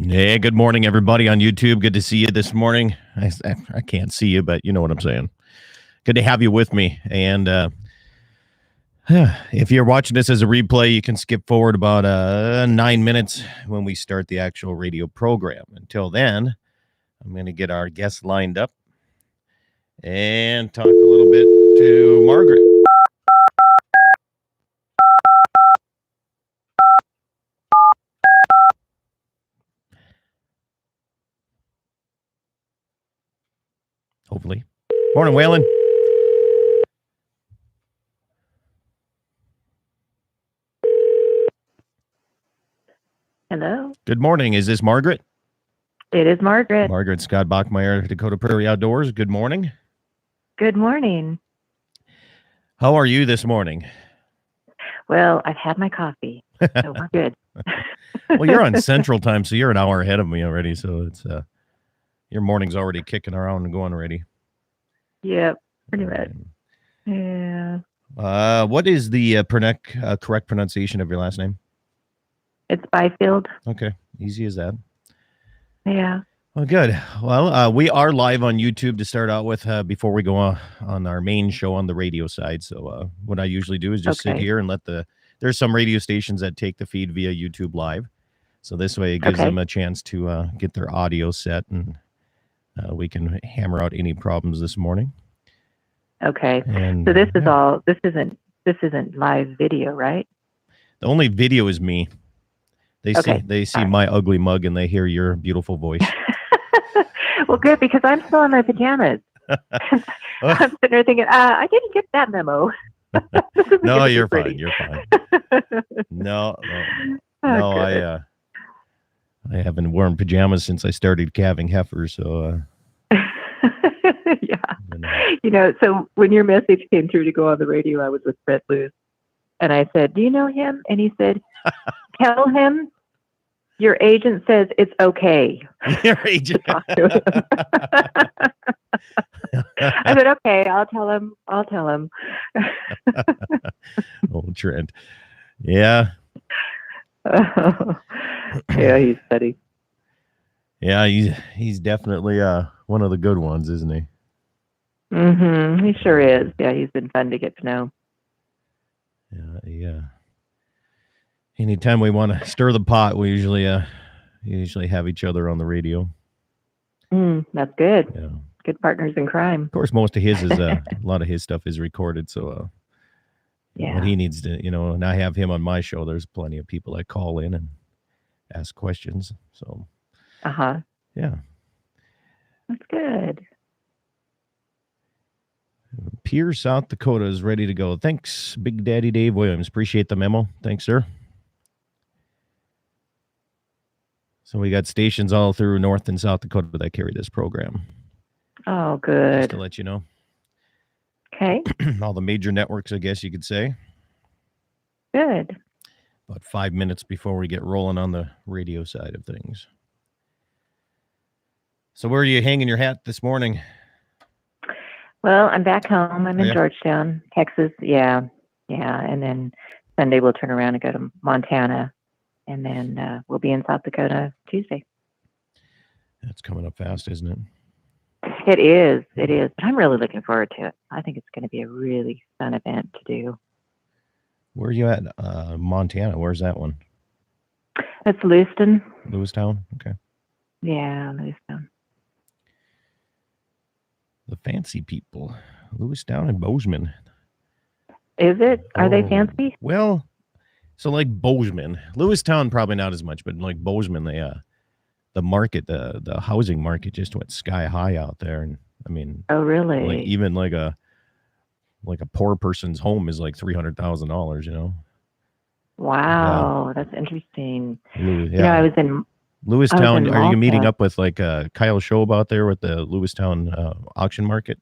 Hey, good morning, everybody on YouTube. Good to see you this morning. I can't see you, but you know what I'm saying. Good to have you with me. And if you're watching this as a replay, you can skip forward about 9 minutes when we start the actual radio program. Until then, I'm going to get our guests lined up and talk a little bit to Margaret. Hopefully. Morning, Waylon. Hello. Good morning. Is this Margaret? It is Margaret. Margaret Scott Bachmeyer, Dakota Prairie Outdoors. Good morning. Good morning. How are you this morning? Well, I've had my coffee, so we're good. Well, you're on Central Time, so you're an hour ahead of me already. So it's your morning's already kicking around and going already. Yep, pretty much. Yeah. What is the correct pronunciation of your last name? It's Byfield. Okay, easy as that. Yeah. Well, good. Well, we are live on YouTube to start out with before we go on our main show on the radio side. So what I usually do is just sit here and there's some radio stations that take the feed via YouTube Live. So this way it gives them a chance to get their audio set, and we can hammer out any problems this morning. Okay. And, so this isn't live video, right? The only video is me. They see my ugly mug and they hear your beautiful voice. Well, good, because I'm still in my pajamas. I'm sitting there thinking, I didn't get that memo. No, you're fine. You're fine. No, I haven't worn pajamas since I started calving heifers. So, yeah. So when your message came through to go on the radio, I was with Brett Lewis, and I said, "Do you know him?" And he said, "Tell him your agent says it's okay." Your agent. To talk to him. I said, "Okay, I'll tell him. Old Trent. Yeah. Yeah, he's funny. Yeah, he's definitely one of the good ones, isn't he? Mm-hmm. He sure is. Yeah, he's been fun to get to know. Yeah. Anytime we want to stir the pot, we usually have each other on the radio. That's good. Yeah. Good partners in crime. Of course, most of his is a lot of his stuff is recorded. So when he needs to, and I have him on my show, there's plenty of people that call in and ask questions. So yeah, that's good. Pierre, South Dakota is ready to go. Thanks, Big Daddy Dave Williams. Appreciate the memo. Thanks, sir. So we got stations all through North and South Dakota that carry this program. Oh, good. Just to let you know. Okay. All the major networks, I guess you could say. Good. About 5 minutes before we get rolling on the radio side of things. So where are you hanging your hat this morning? Well, I'm back home. I'm in Georgetown, Texas. Yeah. And then Sunday we'll turn around and go to Montana. And then we'll be in South Dakota Tuesday. That's coming up fast, isn't it? It is. But I'm really looking forward to it. I think it's going to be a really fun event to do. Where are you at? Montana. Where's that one? It's Lewiston. Lewistown? Okay. Yeah, Lewiston. The fancy people. Lewistown and Bozeman. Is it? Are they fancy? Well, so like Bozeman. Lewistown probably not as much, but like Bozeman, the market, the housing market just went sky high out there. And I mean, oh really? Like even like a poor person's home is like $300,000, Wow, that's interesting. Yeah. I was in Lewistown. Are you meeting up with like Kyle Shobe out there with the Lewistown auction market?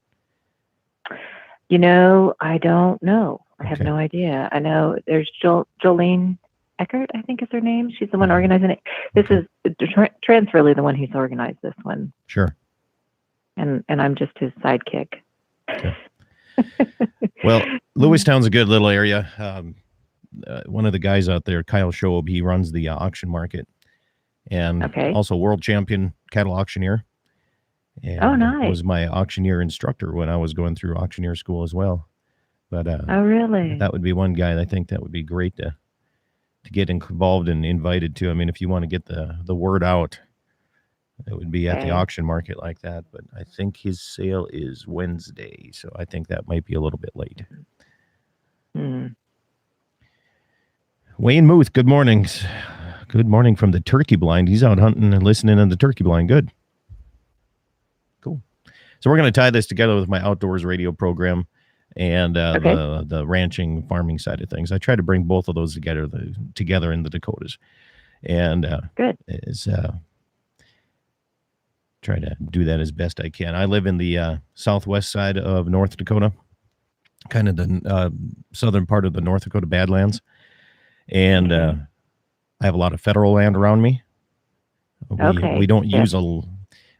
I don't know. I have no idea. I know there's Jolene Eckert, I think is her name. She's the one organizing it. This is Trent's really the one who's organized this one. Sure. And I'm just his sidekick. Okay. Well, Lewistown's a good little area. One of the guys out there, Kyle Shobe, he runs the auction market. and also world champion cattle auctioneer. And nice. Was my auctioneer instructor when I was going through auctioneer school as well. But really? That would be one guy I think that would be great to get involved and invited to. I mean, if you want to get the word out, it would be at the auction market like that. But I think his sale is Wednesday, so I think that might be a little bit late. Wayne Muth, good morning. Good morning from the turkey blind. He's out hunting and listening on the turkey blind. Good. Cool. So we're going to tie this together with my outdoors radio program and the ranching, farming side of things. I try to bring both of those together in the Dakotas. And good. Try to do that as best I can. I live in the southwest side of North Dakota, kind of the southern part of the North Dakota Badlands. And I have a lot of federal land around me. We don't use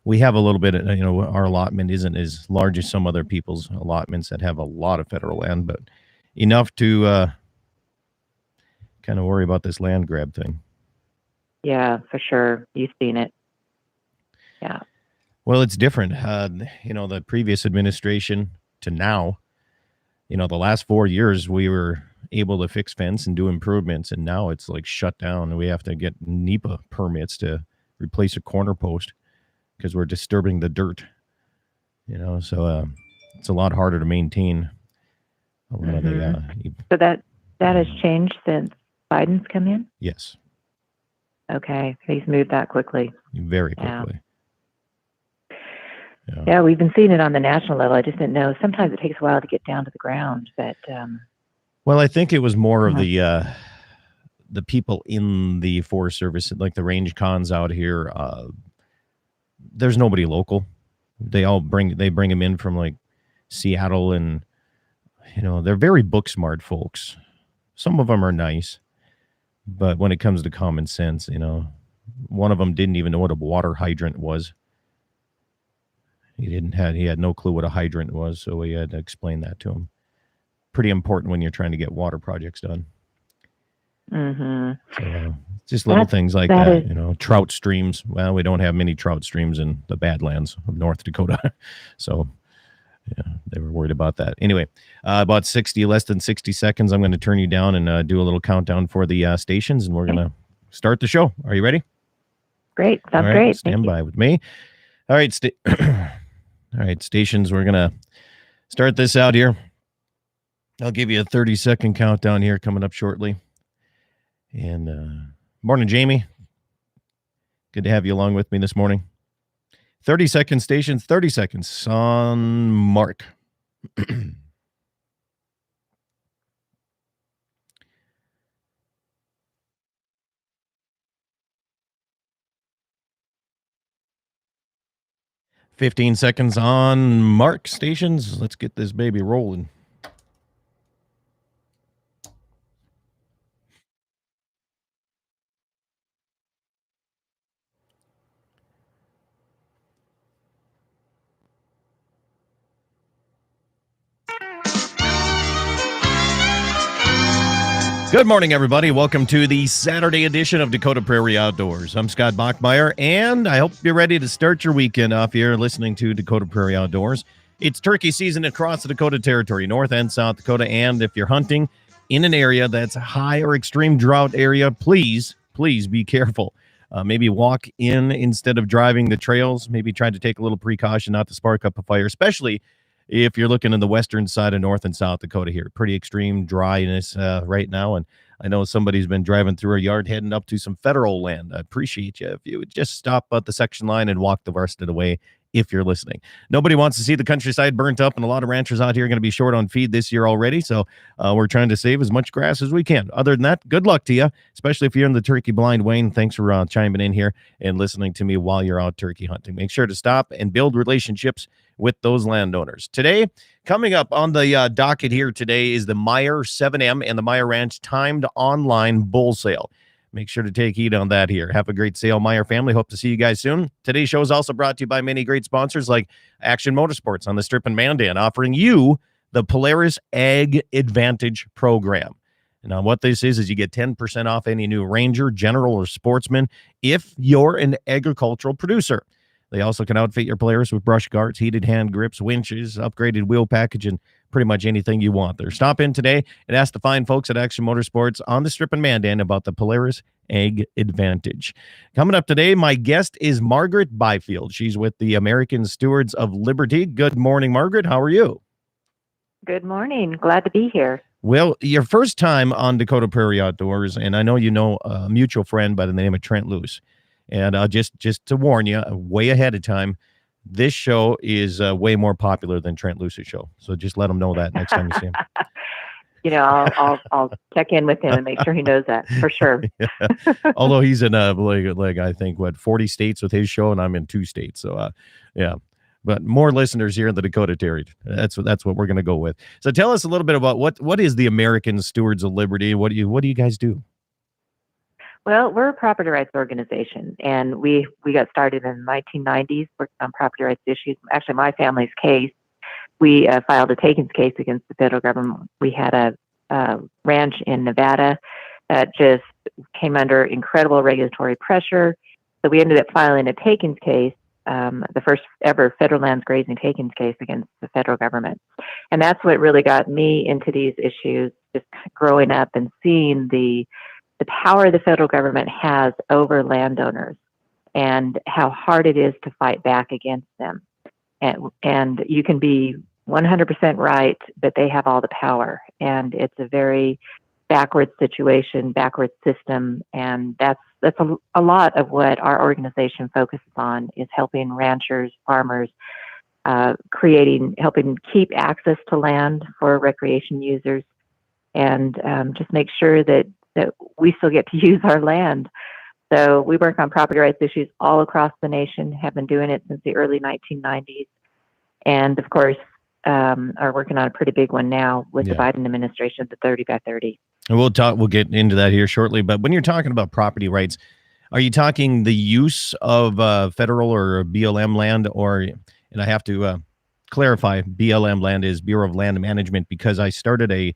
we have a little bit of, our allotment isn't as large as some other people's allotments that have a lot of federal land, but enough to kind of worry about this land grab thing. Yeah, for sure. You've seen it. Yeah. Well, it's different. The previous administration to now, the last 4 years we were able to fix fence and do improvements, and now it's like shut down. We have to get NEPA permits to replace a corner post because we're disturbing the dirt. So it's a lot harder to maintain. A lot of the, so that has changed since Biden's come in? Yes. Okay. He's moved that quickly. Very quickly. Yeah, we've been seeing it on the national level. I just didn't know. Sometimes it takes a while to get down to the ground, but well, I think it was more of the people in the Forest Service, like the range cons out here. There's nobody local. They bring them in from like Seattle, and they're very book smart folks. Some of them are nice, but when it comes to common sense, one of them didn't even know what a water hydrant was. He had no clue what a hydrant was, so we had to explain that to him. Pretty important when you're trying to get water projects done. So, just little things like that. Trout streams. Well, we don't have many trout streams in the Badlands of North Dakota. So, they were worried about that. Anyway, about less than 60 seconds, I'm going to turn you down and do a little countdown for the stations, and we're going to start the show. Are you ready? Great. Sounds great. Stand by with me. All right. All right, stations, we're going to start this out here. I'll give you a 30-second countdown here coming up shortly. And morning, Jamie. Good to have you along with me this morning. 30-second stations, 30 seconds on mark. 15 seconds on mark, stations. Let's get this baby rolling. Good morning, everybody. Welcome to the Saturday edition of Dakota Prairie Outdoors. I'm Scott Bachmeyer, and I hope you're ready to start your weekend off here listening to Dakota Prairie Outdoors. It's turkey season across the Dakota Territory, North and South Dakota, and if you're hunting in an area that's a high or extreme drought area, please be careful. Maybe walk in instead of driving the trails. Maybe try to take a little precaution not to spark up a fire, especially if you're looking in the western side of North and South Dakota here. Pretty extreme dryness right now, and I know somebody's been driving through our yard heading up to some federal land. I appreciate you if you would just stop at the section line and walk the rest of the way if you're listening. Nobody wants to see the countryside burnt up, and a lot of ranchers out here are going to be short on feed this year already, so we're trying to save as much grass as we can. Other than that, good luck to you, especially if you're in the turkey blind. Wayne, thanks for chiming in here and listening to me while you're out turkey hunting. Make sure to stop and build relationships with those landowners. Today, coming up on the docket here today is the Meyer 7M and the Meyer Ranch timed online bull sale. Make sure to take heed on that here. Have a great sale, Meyer family. Hope to see you guys soon. Today's show is also brought to you by many great sponsors like Action Motorsports on the Strip and Mandan, offering you the Polaris Ag Advantage program. Now, what this is you get 10% off any new Ranger, General, or Sportsman if you're an agricultural producer. They also can outfit your Polaris with brush guards, heated hand grips, winches, upgraded wheel package, and pretty much anything you want there. Stop in today and ask the fine folks at Action Motorsports on the Strip in Mandan about the Polaris Ag Advantage. Coming up today, my guest is Margaret Byfield. She's with the American Stewards of Liberty. Good morning, Margaret. How are you? Good morning. Glad to be here. Well, your first time on Dakota Prairie Outdoors, and I know you know a mutual friend by the name of Trent Luce. And just to warn you, way ahead of time, this show is way more popular than Trent Luce's show. So just let him know that next time you see him. I'll check in with him and make sure he knows that for sure. Yeah. Although he's in like I think 40 states with his show, and I'm in 2 states. So yeah. But more listeners here in the Dakota Territory. That's what we're going to go with. So tell us a little bit about what is the American Stewards of Liberty? What do you guys do? Well, we're a property rights organization, and we got started in the 1990s working on property rights issues. Actually, my family's case, we filed a takings case against the federal government. We had a ranch in Nevada that just came under incredible regulatory pressure. So we ended up filing a takings case, the first ever federal lands grazing takings case against the federal government. And that's what really got me into these issues, just growing up and seeing the power the federal government has over landowners and how hard it is to fight back against them. And you can be 100% right, but they have all the power. And it's a very backward situation, backward system. And that's a lot of what our organization focuses on, is helping ranchers, farmers, helping keep access to land for recreation users, and just make sure that we still get to use our land. So we work on property rights issues all across the nation, have been doing it since the early 1990s. And of course, are working on a pretty big one now with the Biden administration, the 30 by 30. And we'll get into that here shortly. But when you're talking about property rights, are you talking the use of federal or BLM land, and I have to clarify, BLM land is Bureau of Land Management, because I started a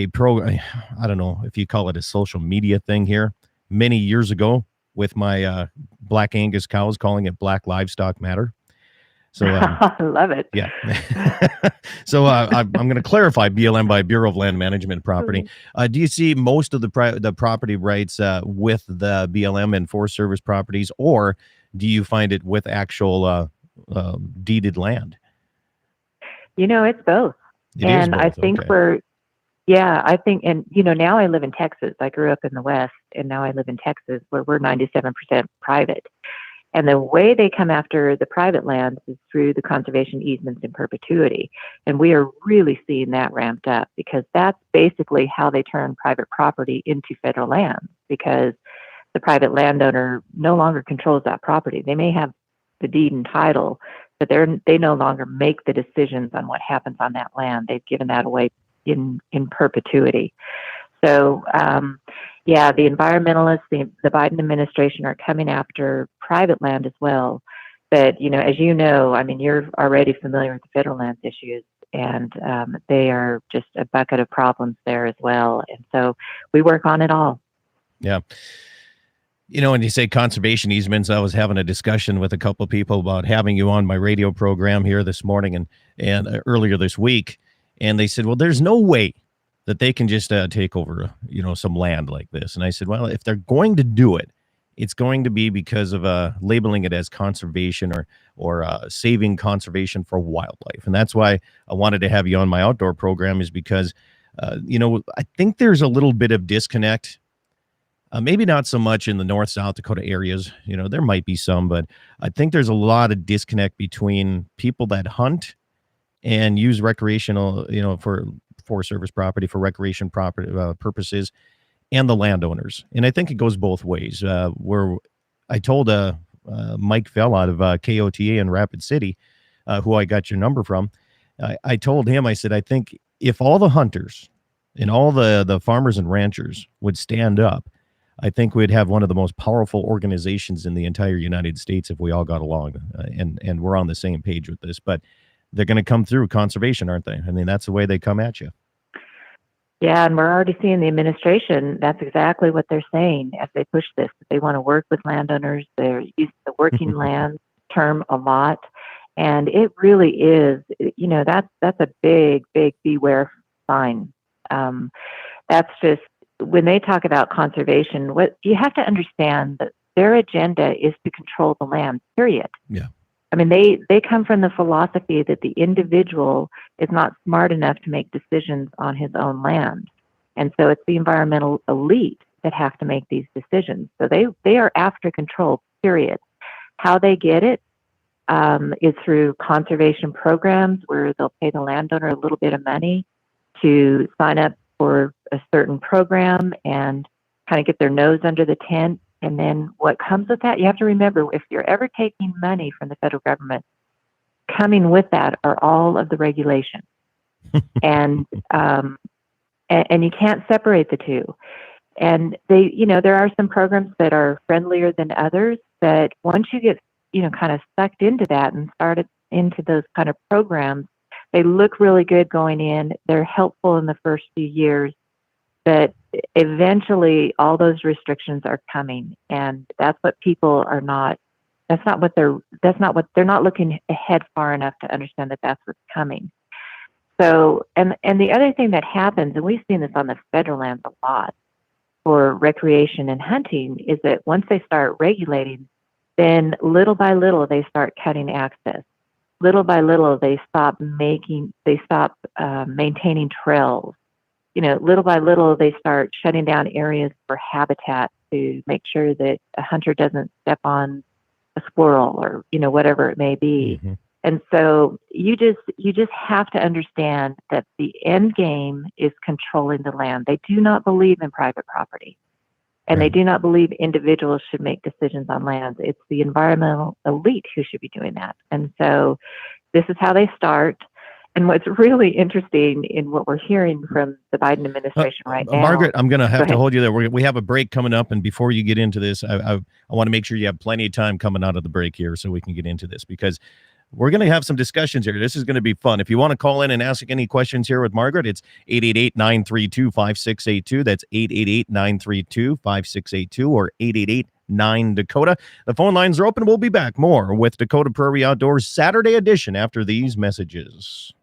program, I don't know if you call it a social media thing here, many years ago with my Black Angus cows, calling it Black Livestock Matter. So I love it. Yeah. So I'm going to clarify BLM by Bureau of Land Management property. Do you see most of the property rights with the BLM and Forest Service properties, or do you find it with actual deeded land? It's both. And I think I think, and now I live in Texas. I grew up in the West, and now I live in Texas, where we're 97% private. And the way they come after the private lands is through the conservation easements in perpetuity. And we are really seeing that ramped up, because that's basically how they turn private property into federal lands, because the private landowner no longer controls that property. They may have the deed and title, but they no longer make the decisions on what happens on that land. They've given that away in perpetuity. So, the environmentalists, the Biden administration are coming after private land as well. But, as you know, I mean, you're already familiar with the federal lands issues, and they are just a bucket of problems there as well. And so we work on it all. Yeah. When you say conservation easements, I was having a discussion with a couple of people about having you on my radio program here this morning and earlier this week. And they said, well, there's no way that they can just take over, some land like this. And I said, well, if they're going to do it, it's going to be because of labeling it as conservation or saving conservation for wildlife. And that's why I wanted to have you on my outdoor program, is because, I think there's a little bit of disconnect. Maybe not so much in the North, South Dakota areas. There might be some, but I think there's a lot of disconnect between people that hunt and use recreational, for Forest Service property, for recreation property purposes, and the landowners. And I think it goes both ways. Where I told Mike Fell out of KOTA in Rapid City, who I got your number from, I told him, I said, I think if all the hunters and all the farmers and ranchers would stand up, I think we'd have one of the most powerful organizations in the entire United States if we all got along, and we're on the same page with this. But they're going to come through conservation, aren't they? I mean, that's the way they come at you. Yeah, and we're already seeing the administration, that's exactly what they're saying as they push this. They want to work with landowners. They're using the working land term a lot. And it really is, that's a big, big beware sign. That's just, when they talk about conservation, what you have to understand that their agenda is to control the land, period. Yeah. I mean, they come from the philosophy that the individual is not smart enough to make decisions on his own land. And so it's the environmental elite that have to make these decisions. So they are after control, period. How they get it is through conservation programs where they'll pay the landowner a little bit of money to sign up for a certain program and kind of get their nose under the tent. And then what comes with that, you have to remember, if you're ever taking money from the federal government, coming with that are all of the regulations. and you can't separate the two. And there are some programs that are friendlier than others, but once you get, kind of sucked into that and started into those kind of programs, they look really good going in. They're helpful in the first few years, but eventually all those restrictions are coming, and that's what people are not. They're not looking ahead far enough to understand that that's what's coming. So, and the other thing that happens, and we've seen this on the federal lands a lot for recreation and hunting, is that once they start regulating, then little by little they start cutting access. Little by little they stop maintaining trails. Little by little they start shutting down areas for habitat to make sure that a hunter doesn't step on a squirrel or whatever it may be. Mm-hmm. And so you just have to understand that the end game is controlling the land. They do not believe in private property, and They do not believe individuals should make decisions on lands. It's the environmental elite who should be doing that. And so this is how they start. And what's really interesting in what we're hearing from the Biden administration right now. Margaret, I'm going to have to hold you there. We have a break coming up. And before you get into this, I want to make sure you have plenty of time coming out of the break here so we can get into this, because we're going to have some discussions here. This is going to be fun. If you want to call in and ask any questions here with Margaret, it's 888-932-5682. That's 888-932-5682 or 888-9-DAKOTA. The phone lines are open. We'll be back more with Dakota Prairie Outdoors Saturday edition after these messages.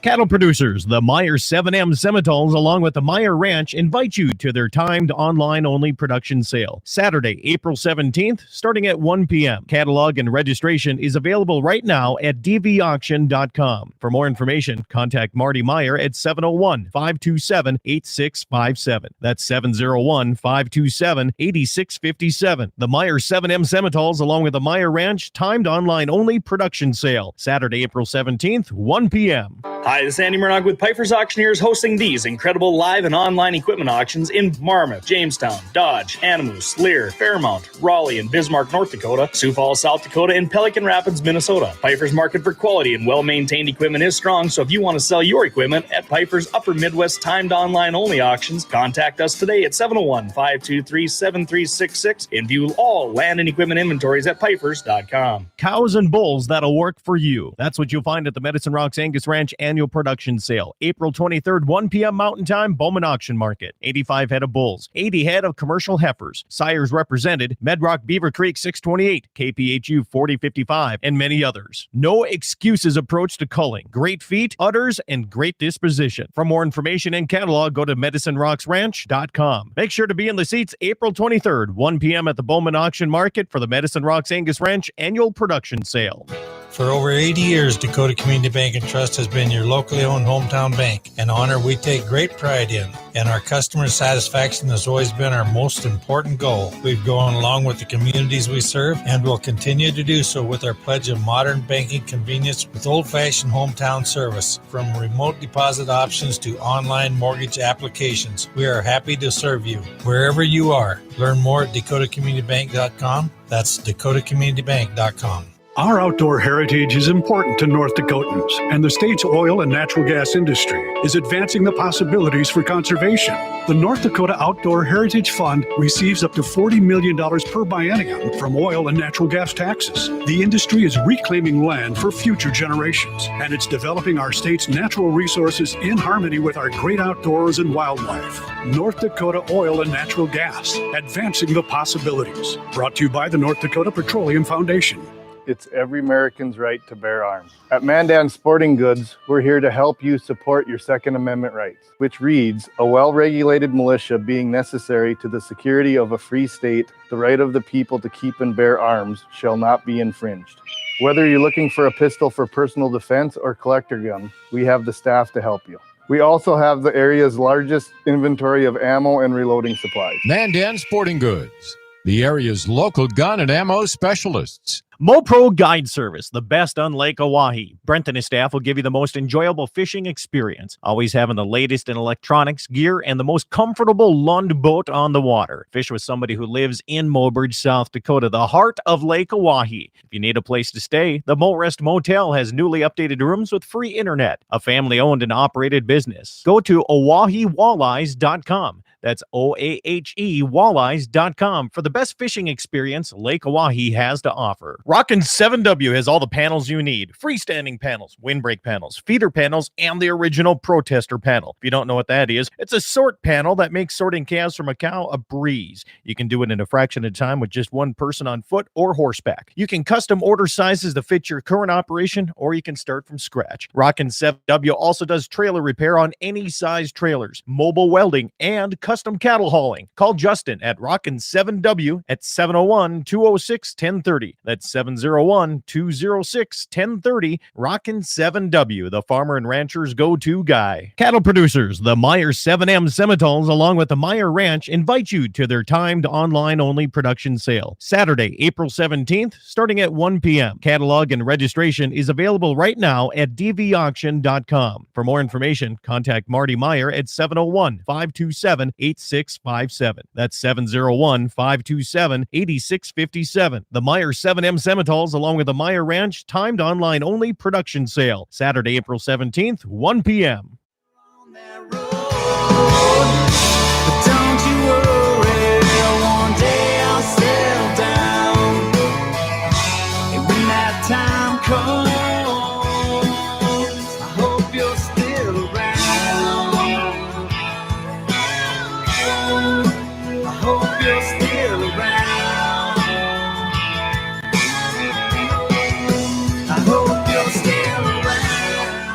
Cattle producers, the Meyer 7M Semitoles, along with the Meyer Ranch, invite you to their timed online-only production sale, Saturday, April 17th, starting at 1 p.m. Catalog and registration is available right now at dvauction.com. For more information, contact Marty Meyer at 701-527-8657. That's 701-527-8657. The Meyer 7M Semitoles, along with the Meyer Ranch, timed online-only production sale, Saturday, April 17th, 1 p.m. Hi, this is Andy Murdoch with Piper's Auctioneers, hosting these incredible live and online equipment auctions in Marmarth, Jamestown, Dodge, Animus, Lear, Fairmount, Raleigh, and Bismarck, North Dakota, Sioux Falls, South Dakota, and Pelican Rapids, Minnesota. Piper's market for quality and well-maintained equipment is strong, so if you want to sell your equipment at Piper's Upper Midwest timed online-only auctions, contact us today at 701-523-7366 and view all land and equipment inventories at pipers.com. Cows and bulls that'll work for you. That's what you'll find at the Medicine Rocks Angus Ranch annual production sale, April 23rd, 1 p.m. Mountain Time, Bowman Auction Market. 85 head of bulls, 80 head of commercial heifers, sires represented, Medrock Beaver Creek 628, KPHU 4055, and many others. No excuses approach to culling. Great feet, udders, and great disposition. For more information and catalog, go to MedicineRocksRanch.com. Make sure to be in the seats April 23rd, 1 p.m. at the Bowman Auction Market for the Medicine Rocks Angus Ranch annual production sale. For over 80 years, Dakota Community Bank and Trust has been your locally owned hometown bank, an honor we take great pride in. And our customer satisfaction has always been our most important goal. We've gone along with the communities we serve and will continue to do so with our pledge of modern banking convenience with old-fashioned hometown service. From remote deposit options to online mortgage applications, we are happy to serve you wherever you are. Learn more at dakotacommunitybank.com. That's dakotacommunitybank.com. Our outdoor heritage is important to North Dakotans, and the state's oil and natural gas industry is advancing the possibilities for conservation. The North Dakota Outdoor Heritage Fund receives up to $40 million per biennium from oil and natural gas taxes. The industry is reclaiming land for future generations, and it's developing our state's natural resources in harmony with our great outdoors and wildlife. North Dakota Oil and Natural Gas, advancing the possibilities. Brought to you by the North Dakota Petroleum Foundation. It's every American's right to bear arms. At Mandan Sporting Goods, we're here to help you support your Second Amendment rights, which reads, a well-regulated militia being necessary to the security of a free state, the right of the people to keep and bear arms shall not be infringed. Whether you're looking for a pistol for personal defense or collector gun, we have the staff to help you. We also have the area's largest inventory of ammo and reloading supplies. Mandan Sporting Goods, the area's local gun and ammo specialists. MoPro Guide Service, the best on Lake Oahe. Brent and his staff will give you the most enjoyable fishing experience, always having the latest in electronics, gear, and the most comfortable Lund boat on the water. Fish with somebody who lives in Mobridge, South Dakota, the heart of Lake Oahe. If you need a place to stay, the Morest Motel has newly updated rooms with free internet, a family-owned and operated business. Go to OaheWalleyes.com. That's OAHE Walleyes.com for the best fishing experience Lake Oahe has to offer. Rockin' 7W has all the panels you need. Freestanding panels, windbreak panels, feeder panels, and the original protester panel. If you don't know what that is, it's a sort panel that makes sorting calves from a cow a breeze. You can do it in a fraction of time with just one person on foot or horseback. You can custom order sizes to fit your current operation, or you can start from scratch. Rockin' 7W also does trailer repair on any size trailers, mobile welding, and custom cattle hauling. Call Justin at Rockin' 7W at 701-206-1030. That's 701-206-1030. Rockin' 7W, the farmer and rancher's go-to guy. Cattle producers, the Meyer 7M Semitoles, along with the Meyer Ranch, invite you to their timed online-only production sale. Saturday, April 17th, starting at 1 p.m. Catalog and registration is available right now at dvauction.com. For more information, contact Marty Meyer at 701-527-8657. That's 701-527-8657. The Meyer 7M Semitoles, along with the Meyer Ranch, timed online-only production sale. Saturday, April 17th, 1 p.m.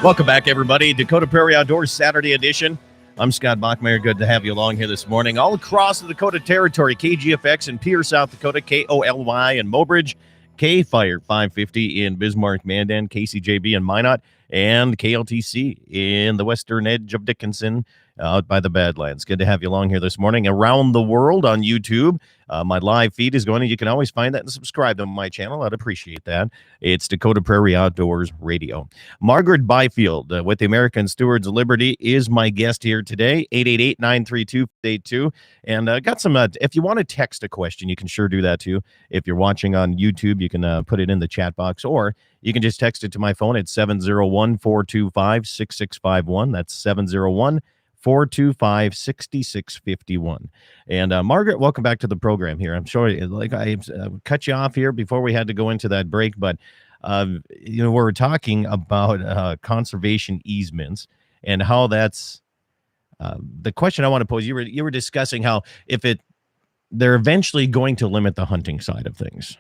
Welcome back, everybody. Dakota Prairie Outdoors Saturday edition. I'm Scott Bachmeyer. Good to have you along here this morning. All across the Dakota Territory, KGFX in Pierre, South Dakota, KOLY in Mobridge, K-Fire 550 in Bismarck, Mandan, KCJB in Minot, and KLTC in the western edge of Dickinson, out by the Badlands. Good to have you along here this morning. Around the world on YouTube, my live feed is going, and you can always find that and subscribe to my channel. I'd appreciate that. It's Dakota Prairie Outdoors Radio. Margaret Byfield with the American Stewards of Liberty is my guest here today. 888-932-82. And got some, if you want to text a question, you can sure do that too. If you're watching on YouTube, you can put it in the chat box, or you can just text it to my phone at 701-425-6651. That's 701-425-6651. And Margaret, welcome back to the program here. I'm sorry, like I cut you off here before we had to go into that break, but we were talking about conservation easements and how that's the question I want to pose. You were discussing how they're eventually going to limit the hunting side of things,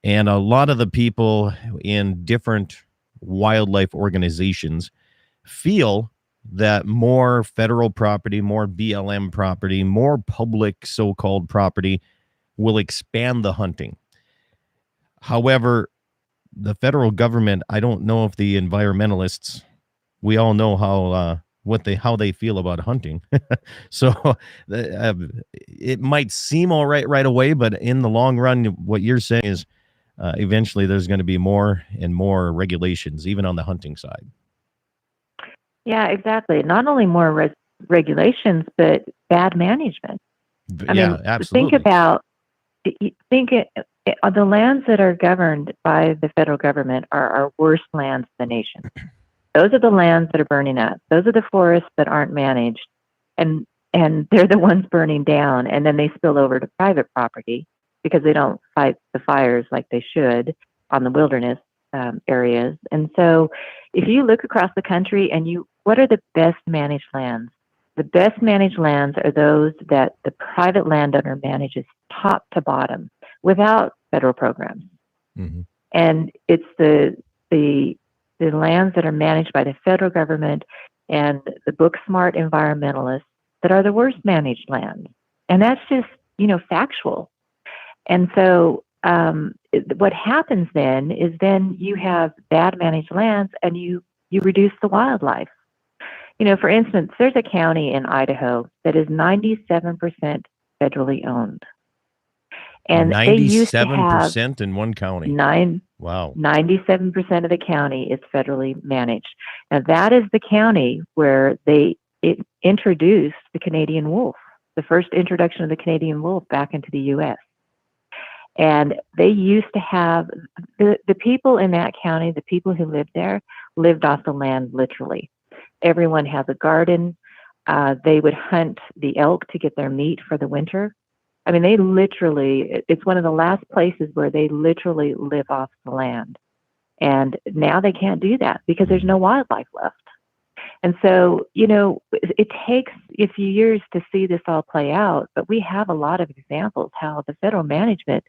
and a lot of the people in different wildlife organizations feel that more federal property, more BLM property, more public so-called property will expand the hunting. However, the federal government, I don't know if the environmentalists, we all know how they feel about hunting. So it might seem all right away, but in the long run, what you're saying is eventually there's going to be more and more regulations, even on the hunting side. Yeah, exactly. Not only more regulations, but bad management. I mean, absolutely. Think about the lands that are governed by the federal government are our worst lands in the nation. Those are the lands that are burning up. Those are the forests that aren't managed, and they're the ones burning down, and then they spill over to private property because they don't fight the fires like they should on the wilderness areas. And so if you look across the country what are the best managed lands? The best managed lands are those that the private landowner manages top to bottom without federal programs. Mm-hmm. And it's the lands that are managed by the federal government and the book smart environmentalists that are the worst managed lands. And that's just, factual. And so what happens then is you have bad managed lands and you reduce the wildlife. For instance, there's a county in Idaho that is 97% federally owned. And 97% in one county. Wow. 97% of the county is federally managed. Now that is the county where it introduced the Canadian wolf, the first introduction of the Canadian wolf back into the U.S. And they used to have the people in that county, the people who lived there, lived off the land literally. Everyone has a garden. They would hunt the elk to get their meat for the winter. I mean, it's one of the last places where they literally live off the land. And now they can't do that because there's no wildlife left. And so, it takes a few years to see this all play out, but we have a lot of examples how the federal management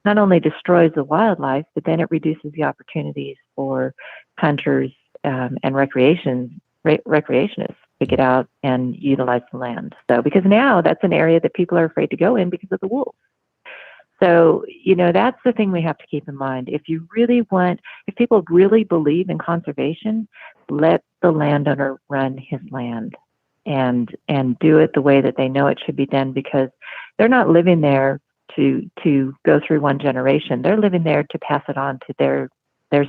not only destroys the wildlife, but then it reduces the opportunities for hunters and recreationists to get out and utilize the land. So, because now that's an area that people are afraid to go in because of the wolves. So, that's the thing we have to keep in mind. If people really believe in conservation, let the landowner run his land and do it the way that they know it should be done, because they're not living there to go through one generation. They're living there to pass it on to their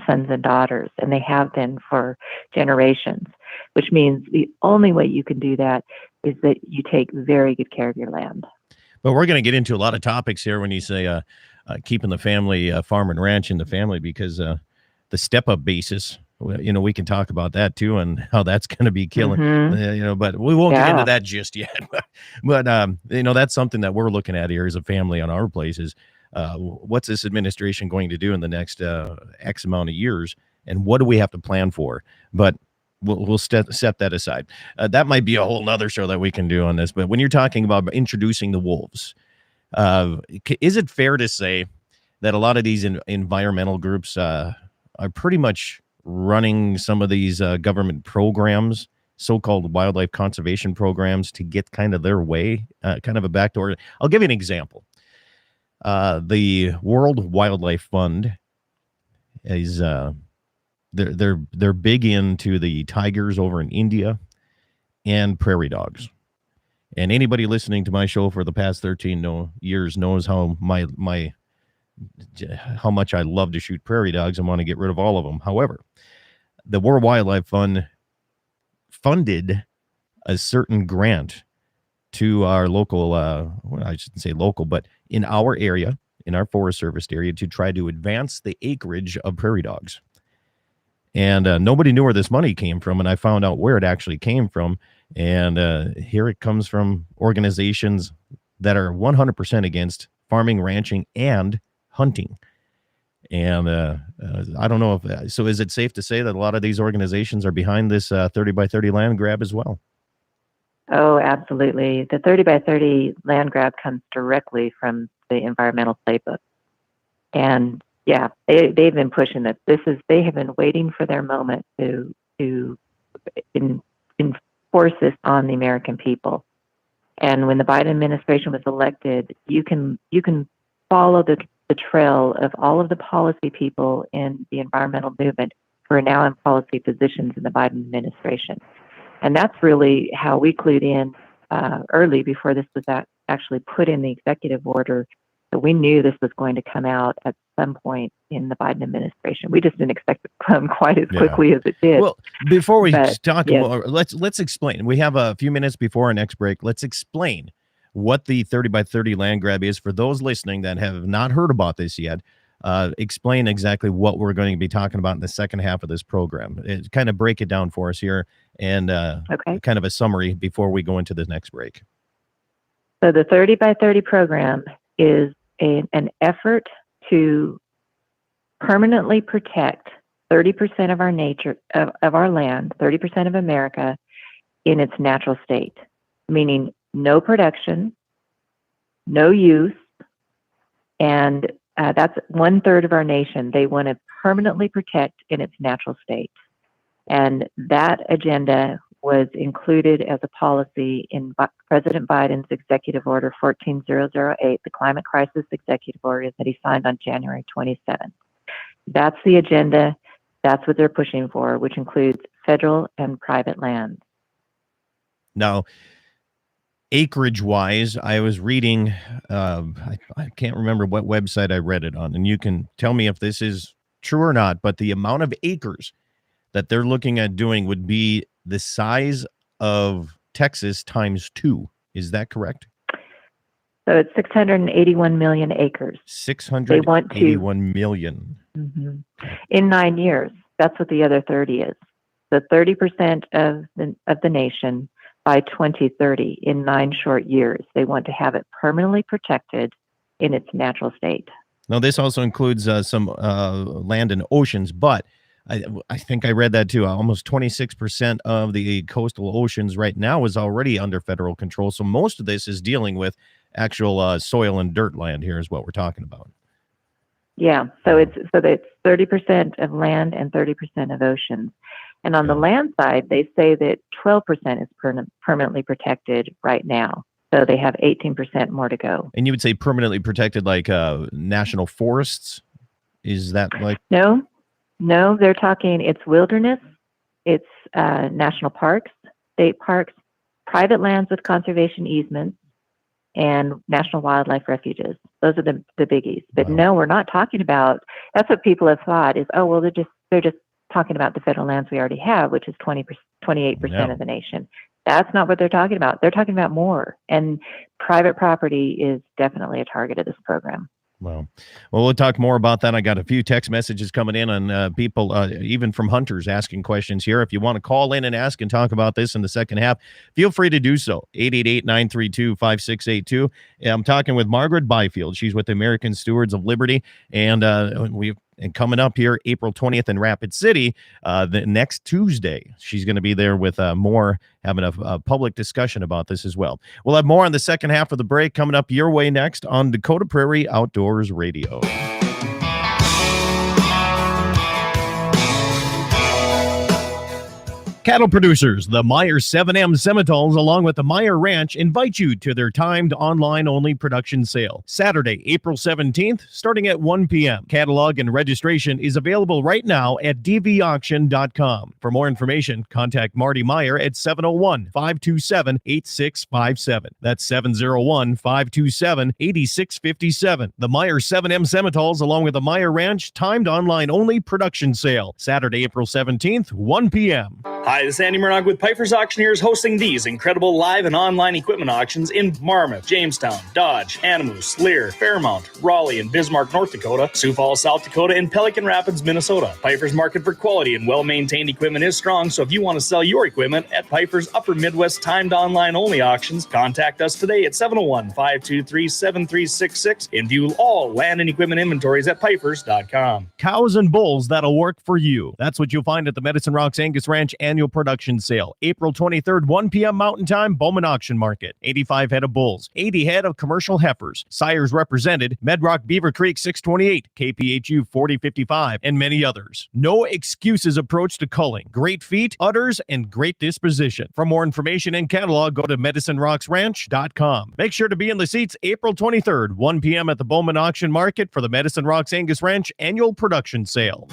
sons and daughters, and they have been for generations, which means the only way you can do that is that you take very good care of your land. But we're going to get into a lot of topics here when you say keeping the family farm and ranch in the family, because the step-up basis, we can talk about that too and how that's going to be killing, but we won't get into that just yet. But that's something that we're looking at here as a family on our places. What's this administration going to do in the next X amount of years, and what do we have to plan for? But we'll set that aside. That might be a whole nother show that we can do on this. But when you're talking about introducing the wolves, is it fair to say that a lot of these environmental groups are pretty much running some of these government programs, so-called wildlife conservation programs, to get kind of their way, kind of a backdoor? I'll give you an example. The World Wildlife Fund is they're big into the tigers over in India and prairie dogs. And anybody listening to my show for the past 13 years knows how how much I love to shoot prairie dogs and want to get rid of all of them. However, the World Wildlife Fund funded a certain grant to our local, I shouldn't say local, but in our area, in our Forest Service area, to try to advance the acreage of prairie dogs. And nobody knew where this money came from, and I found out where it actually came from. And here it comes from organizations that are 100% against farming, ranching, and hunting. And I don't know if so. Is it safe to say that a lot of these organizations are behind this 30 by 30 land grab as well? Oh, absolutely. The 30 by 30 land grab comes directly from the environmental playbook. And yeah, they've been pushing it. They have been waiting for their moment to enforce this on the American people. And when the Biden administration was elected, you can follow the trail of all of the policy people in the environmental movement who are now in policy positions in the Biden administration. And that's really how we clued in early before this was actually put in the executive order. So we knew this was going to come out at some point in the Biden administration. We just didn't expect it to come quite as quickly as it did. Well, before we talk about, let's explain. We have a few minutes before our next break. Let's explain what the 30 by 30 land grab is for those listening that have not heard about this yet. Explain exactly what we're going to be talking about in the second half of this program. Kind of break it down for us here and kind of a summary before we go into the next break. So the 30 by 30 program is an effort to permanently protect 30% of our nature, of our land, 30% of America in its natural state, meaning no production, no use, and that's 1/3 of our nation. They want to permanently protect in its natural state. And that agenda was included as a policy in President Biden's Executive Order 14008, the Climate Crisis Executive Order that he signed on January 27th. That's the agenda. That's what they're pushing for, which includes federal and private lands. Now, acreage-wise, I was reading, I can't remember what website I read it on, and you can tell me if this is true or not, but the amount of acres that they're looking at doing would be the size of Texas times 2. Is that correct? So it's 681 million acres. 681 million. Mm-hmm. In 9 years. That's what the other 30 is. So 30% of the nation by 2030 in 9 short years. They want to have it permanently protected in its natural state. Now, this also includes some land and oceans, but I think I read that too. Almost 26% of the coastal oceans right now is already under federal control. So most of this is dealing with actual soil and dirt land here is what we're talking about. Yeah, so it's 30% of land and 30% of oceans. And on the land side, they say that 12% is permanently protected right now. So they have 18% more to go. And you would say permanently protected like national forests? Is that like... No, they're talking it's wilderness, it's national parks, state parks, private lands with conservation easements, and national wildlife refuges. Those are the biggies. But no, we're not talking about, that's what people have thought is, oh, well, they're just talking about the federal lands we already have, which is 28% of the nation. That's not what they're talking about. They're talking about more. And private property is definitely a target of this program. Well, we'll talk more about that. I got a few text messages coming in on people, even from hunters, asking questions here. If you want to call in and ask and talk about this in the second half, feel free to do so. 888-932-5682. I'm talking with Margaret Byfield. She's with the American Stewards of Liberty, and coming up here, April 20th in Rapid City, the next Tuesday, she's going to be there with more, having a public discussion about this as well. We'll have more on the second half of the break coming up your way next on Dakota Prairie Outdoors Radio. Cattle producers, the Meyer 7M Semitoles, along with the Meyer Ranch, invite you to their timed online-only production sale. Saturday, April 17th, starting at 1 p.m. Catalog and registration is available right now at dvauction.com. For more information, contact Marty Meyer at 701-527-8657. That's 701-527-8657. The Meyer 7M Semitoles, along with the Meyer Ranch, timed online-only production sale. Saturday, April 17th, 1 p.m. Hi, this is Andy Murdoch with Piper's Auctioneers, hosting these incredible live and online equipment auctions in Marmarth, Jamestown, Dodge, Animus, Lear, Fairmount, Raleigh, and Bismarck, North Dakota, Sioux Falls, South Dakota, and Pelican Rapids, Minnesota. Piper's market for quality and well-maintained equipment is strong, so if you want to sell your equipment at Piper's Upper Midwest timed online-only auctions, contact us today at 701-523-7366 and view all land and equipment inventories at pipers.com. Cows and bulls that'll work for you. That's what you'll find at the Medicine Rocks Angus Ranch annual production sale. April 23rd, 1 p.m. Mountain Time, Bowman Auction Market. 85 head of bulls, 80 head of commercial heifers. Sires represented, Medrock Beaver Creek 628, KPHU 4055, and many others. No excuses approach to culling. Great feet, udders, and great disposition. For more information and catalog, go to medicinerocksranch.com. Make sure to be in the seats April 23rd, 1 p.m. at the Bowman Auction Market for the Medicine Rocks Angus Ranch annual production sale.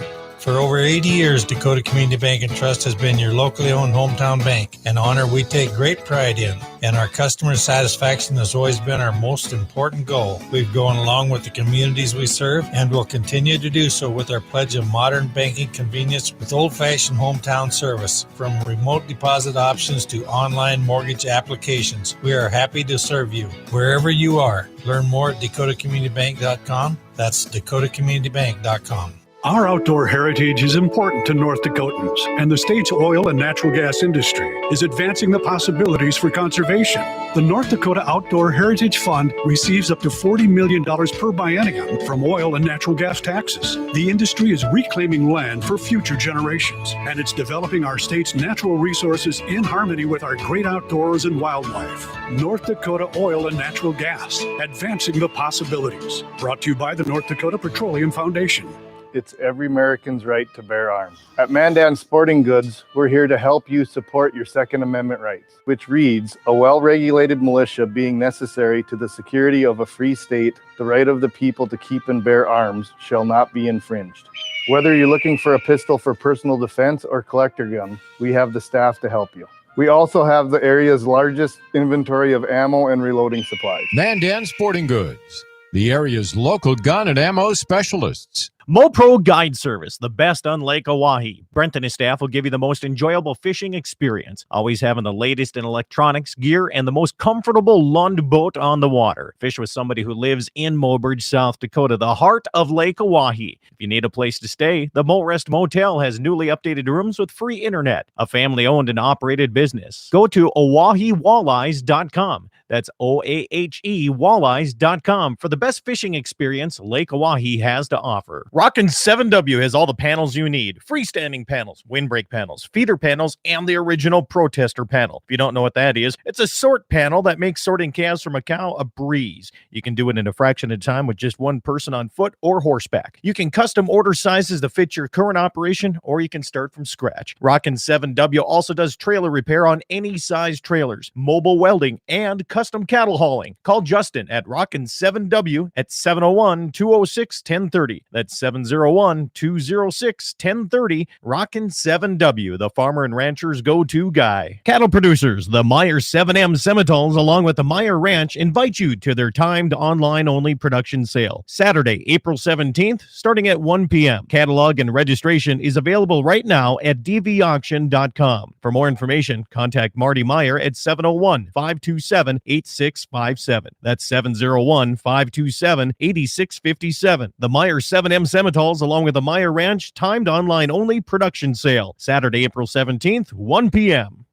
For over 80 years, Dakota Community Bank and Trust has been your locally owned hometown bank, an honor we take great pride in. And our customer satisfaction has always been our most important goal. We've gone along with the communities we serve and will continue to do so with our pledge of modern banking convenience with old-fashioned hometown service. From remote deposit options to online mortgage applications, we are happy to serve you wherever you are. Learn more at dakotacommunitybank.com. That's dakotacommunitybank.com. Our outdoor heritage is important to North Dakotans, and the state's oil and natural gas industry is advancing the possibilities for conservation. The North Dakota Outdoor Heritage Fund receives up to $40 million per biennium from oil and natural gas taxes. The industry is reclaiming land for future generations, and it's developing our state's natural resources in harmony with our great outdoors and wildlife. North Dakota Oil and Natural Gas, advancing the possibilities. Brought to you by the North Dakota Petroleum Foundation. It's every American's right to bear arms. At Mandan Sporting Goods, we're here to help you support your Second Amendment rights, which reads, a well-regulated militia being necessary to the security of a free state, the right of the people to keep and bear arms shall not be infringed. Whether you're looking for a pistol for personal defense or collector gun, we have the staff to help you. We also have the area's largest inventory of ammo and reloading supplies. Mandan Sporting Goods, the area's local gun and ammo specialists. MoPro Guide Service, the best on Lake Oahe. Brent and his staff will give you the most enjoyable fishing experience, always having the latest in electronics, gear, and the most comfortable Lund boat on the water. Fish with somebody who lives in Mobridge, South Dakota, the heart of Lake Oahe. If you need a place to stay, the Mo Rest Motel has newly updated rooms with free internet, a family-owned and operated business. Go to OaheWalleyes.com. That's OAHE Walleyes.com for the best fishing experience Lake Oahe has to offer. Rockin' 7W has all the panels you need. Freestanding panels, windbreak panels, feeder panels, and the original protester panel. If you don't know what that is, it's a sort panel that makes sorting calves from a cow a breeze. You can do it in a fraction of time with just one person on foot or horseback. You can custom order sizes to fit your current operation, or you can start from scratch. Rockin' 7W also does trailer repair on any size trailers, mobile welding, and custom cattle hauling. Call Justin at Rockin' 7W at 701-206-1030. That's 701-206-1030. Rockin' 7W, the farmer and rancher's go-to guy. Cattle producers, the Meyer 7M Semitoles, along with the Meyer Ranch, invite you to their timed online-only production sale. Saturday, April 17th, starting at 1 p.m. Catalog and registration is available right now at dvauction.com. For more information, contact Marty Meyer at 701-527-8657. That's 701-527-8657. The Meyer 7M Semitoles, along with the Meyer Ranch, timed online-only production sale. Saturday, April 17th, 1 p.m.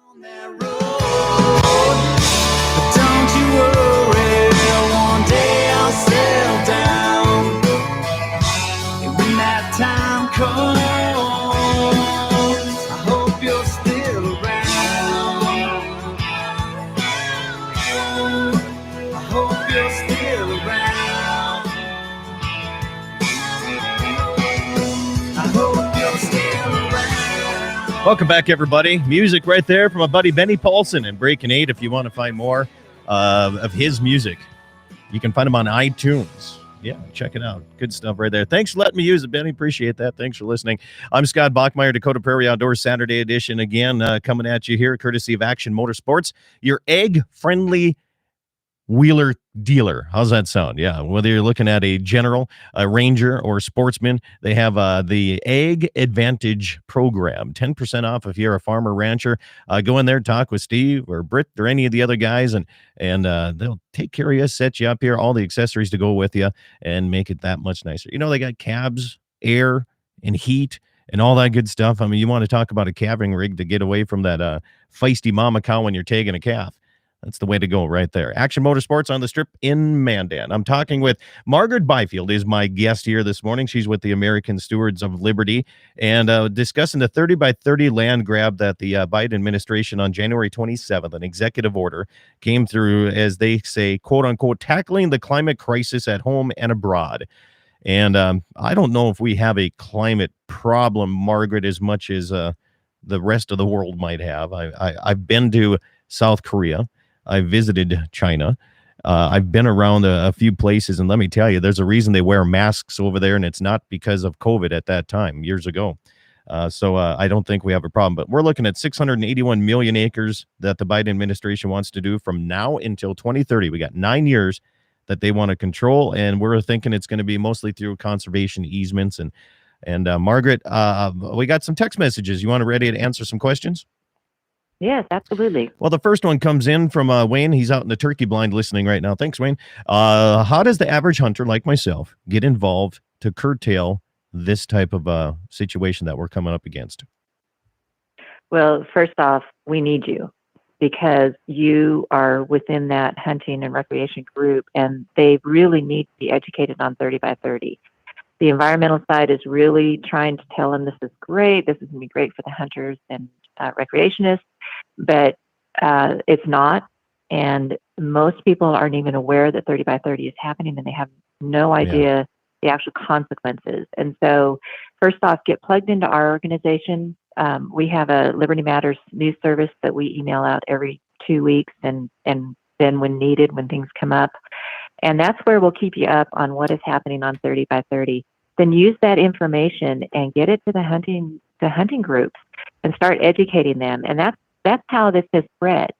On that road, but don't you worry, one day I'll settle down. And when that time comes, I hope you're still around. I hope you're still around. Welcome back, everybody. Music right there from my buddy Benny Paulson and Breaking 8. If you want to find more of his music, you can find him on iTunes. Yeah, check it out. Good stuff right there. Thanks for letting me use it, Benny. Appreciate that. Thanks for listening. I'm Scott Bachmeyer, Dakota Prairie Outdoors Saturday edition again, coming at you here, courtesy of Action Motorsports, your egg-friendly wheeler dealer. How's that sound? Yeah, whether you're looking at a general, a ranger, or a sportsman, they have the Egg Advantage program. 10% off if you're a farmer rancher. Go in there, talk with Steve or Britt or any of the other guys, and they'll take care of you, set you up here, all the accessories to go with you, and make it that much nicer. You know, they got cabs, air, and heat, and all that good stuff. I mean, you want to talk about a calving rig to get away from that feisty mama cow when you're taking a calf. That's the way to go right there. Action Motorsports on the Strip in Mandan. I'm talking with Margaret Byfield is my guest here this morning. She's with the American Stewards of Liberty and discussing the 30 by 30 land grab that the Biden administration on January 27th, an executive order, came through, as they say, quote unquote, tackling the climate crisis at home and abroad. And I don't know if we have a climate problem, Margaret, as much as the rest of the world might have. I've been to South Korea. I visited China. I've been around a few places, and let me tell you, there's a reason they wear masks over there, and it's not because of COVID at that time, years ago. So I don't think we have a problem, but we're looking at 681 million acres that the Biden administration wants to do from now until 2030. We got 9 years that they want to control, and we're thinking it's going to be mostly through conservation easements. And Margaret, we got some text messages. You want to ready to answer some questions? Yes, absolutely. Well, the first one comes in from Wayne. He's out in the turkey blind listening right now. Thanks, Wayne. How does the average hunter like myself get involved to curtail this type of situation that we're coming up against? Well, first off, we need you because you are within that hunting and recreation group, and they really need to be educated on 30 by 30. The environmental side is really trying to tell them this is great, this is going to be great for the hunters and recreationists, but it's not. And most people aren't even aware that 30 by 30 is happening, and they have no idea the actual consequences. And so, first off, get plugged into our organization. We have a Liberty Matters news service that we email out every 2 weeks, and then when needed, when things come up. And that's where we'll keep you up on what is happening on 30 by 30. Then use that information and get it to the hunting groups and start educating them. And that's how this has spread.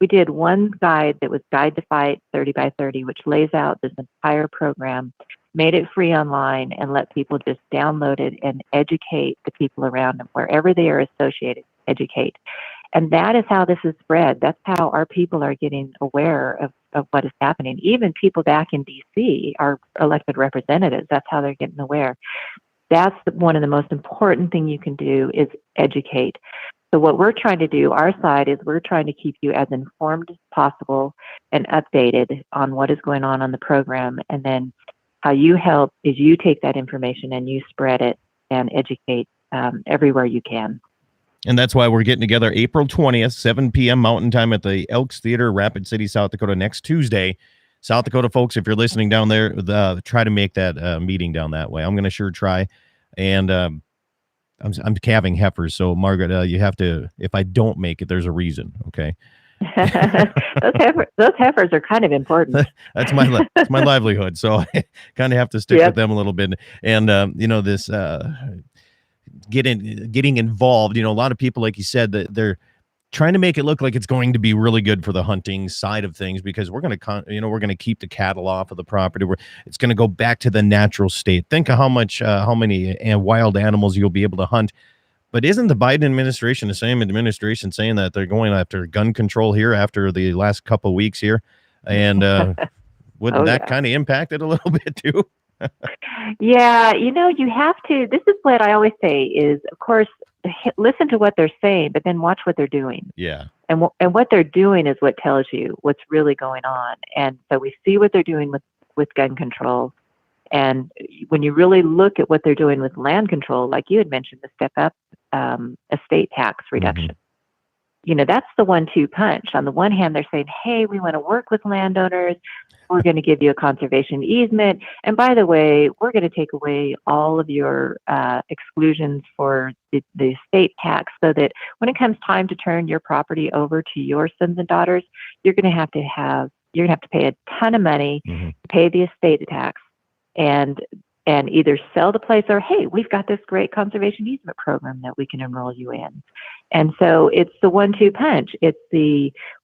We did one guide that was Guide to Fight 30 by 30, which lays out this entire program, made it free online, and let people just download it and educate the people around them wherever they are associated. Educate. And that is how this is spread. That's how our people are getting aware of what is happening. Even people back in D.C., our elected representatives, that's how they're getting aware. That's one of the most important thing you can do is educate. So what we're trying to do, our side, is we're trying to keep you as informed as possible and updated on what is going on the program. And then how you help is you take that information and you spread it and educate everywhere you can. And that's why we're getting together April 20th, 7 p.m. Mountain Time at the Elks Theater, Rapid City, South Dakota, next Tuesday. South Dakota folks, if you're listening down there, try to make that meeting down that way. I'm going to sure try. And I'm calving heifers. So, Margaret, you have to, if I don't make it, there's a reason, okay? those heifers are kind of important. That's my livelihood. So I kind of have to stick with them a little bit. And, this getting involved, a lot of people, like you said, that they're trying to make it look like it's going to be really good for the hunting side of things, because we're going to keep the cattle off of the property. It's going to go back to the natural state. Think of how many wild animals you'll be able to hunt. But isn't the Biden administration the same administration saying that they're going after gun control here after the last couple of weeks here? And wouldn't that kind of impact it a little bit too? Yeah, you have to. This is what I always say is, of course, listen to what they're saying, but then watch what they're doing. Yeah. And what they're doing is what tells you what's really going on. And so we see what they're doing with gun control. And when you really look at what they're doing with land control, like you had mentioned, the step up estate tax reduction. Mm-hmm. That's the 1-2 punch. On the one hand, they're saying, hey, we want to work with landowners. We're going to give you a conservation easement. And by the way, we're going to take away all of your exclusions for the estate tax, so that when it comes time to turn your property over to your sons and daughters, you're going to have to pay a ton of money to pay the estate tax and either sell the place or, hey, we've got this great conservation easement program that we can enroll you in. And so it's the 1-2 punch. It's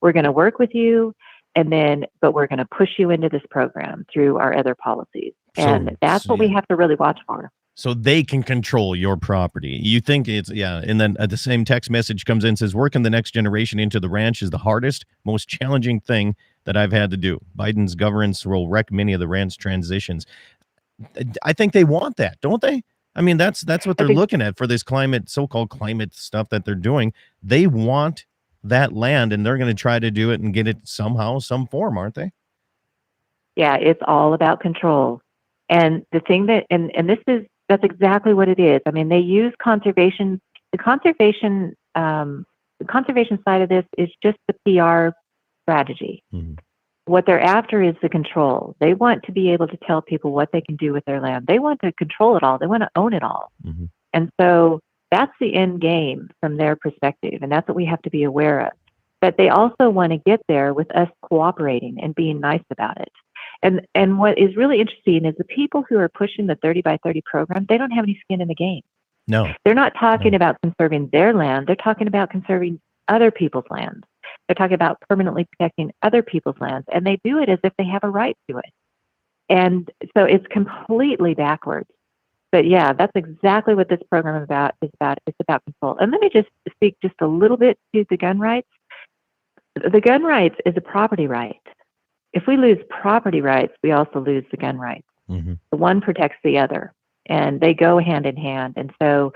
we're going to work with you, but we're going to push you into this program through our other policies. And that's what we have to really watch for. So they can control your property. You think and then the same text message comes in and says, working the next generation into the ranch is the hardest, most challenging thing that I've had to do. Biden's governance will wreck many of the ranch transitions. I think they want that, don't they? I mean, that's what they're looking at for this so-called climate stuff that they're doing. They want that land, and they're going to try to do it and get it somehow, some form, aren't they? Yeah, it's all about control. And the thing that's exactly what it is. I mean, they use conservation. The conservation side of this is just the PR strategy. Mm-hmm. What they're after is the control. They want to be able to tell people what they can do with their land. They want to control it all. They want to own it all. Mm-hmm. And so that's the end game from their perspective. And that's what we have to be aware of. but they also want to get there with us cooperating and being nice about it. And what is really interesting is the people who are pushing the 30 by 30 program, they don't have any skin in the game. No. They're not talking about conserving their land. They're talking about conserving other people's land. They're talking about permanently protecting other people's lands, and they do it as if they have a right to it. And so it's completely backwards. But yeah, that's exactly what this program is about. It's about control. And let me just speak just a little bit to the gun rights. The gun rights is a property right. If we lose property rights, we also lose the gun rights. Mm-hmm. The one protects the other, and they go hand in hand. And so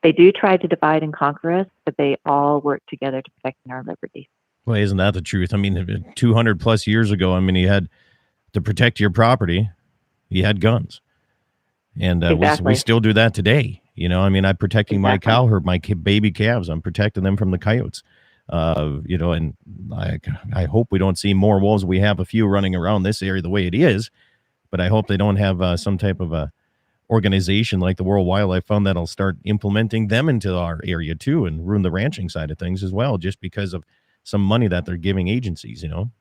they do try to divide and conquer us, but they all work together to protect our liberty. Well, isn't that the truth? I mean, 200 plus years ago, I mean, you had to protect your property, you had guns. And exactly. we still do that today. You know, I mean, I'm protecting my cow herd, my baby calves. I'm protecting them from the coyotes. You know, and I hope we don't see more wolves. We have a few running around this area the way it is, but I hope they don't have some type of a organization like the World Wildlife Fund that'll start implementing them into our area too and ruin the ranching side of things as well, just because of some money that they're giving agencies, you know?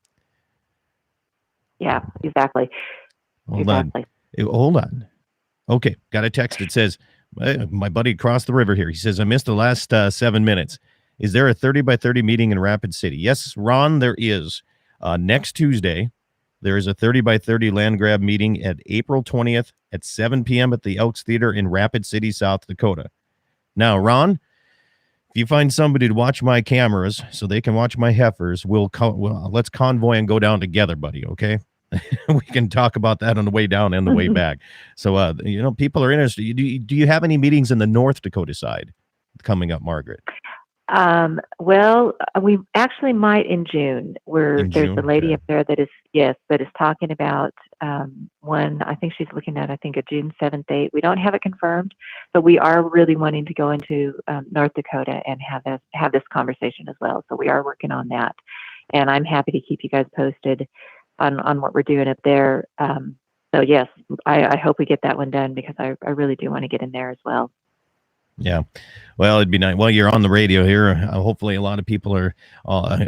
Yeah, exactly. Hold on. Okay, got a text that says, my buddy across the river here, he says, I missed the last 7 minutes. Is there a 30 by 30 meeting in Rapid City? Yes, Ron, there is. Next Tuesday, there is a 30 by 30 land grab meeting at April 20th at 7 p.m. at the Elks Theater in Rapid City, South Dakota. Now, Ron, if you find somebody to watch my cameras so they can watch my heifers, let's convoy and go down together, buddy, okay? We can talk about that on the way down and the way back. So, you know, people are interested. Do you have any meetings in the North Dakota side coming up, Margaret? Well, we actually might in June, there's a lady up there that is talking about one. I think she's looking at, a June 7th date. We don't have it confirmed, but we are really wanting to go into North Dakota and have this conversation as well. So we are working on that, and I'm happy to keep you guys posted on what we're doing up there. So yes, I hope we get that one done, because I really do want to get in there as well. Yeah. Well, it'd be nice. Well, you're on the radio here. Hopefully a lot of people are,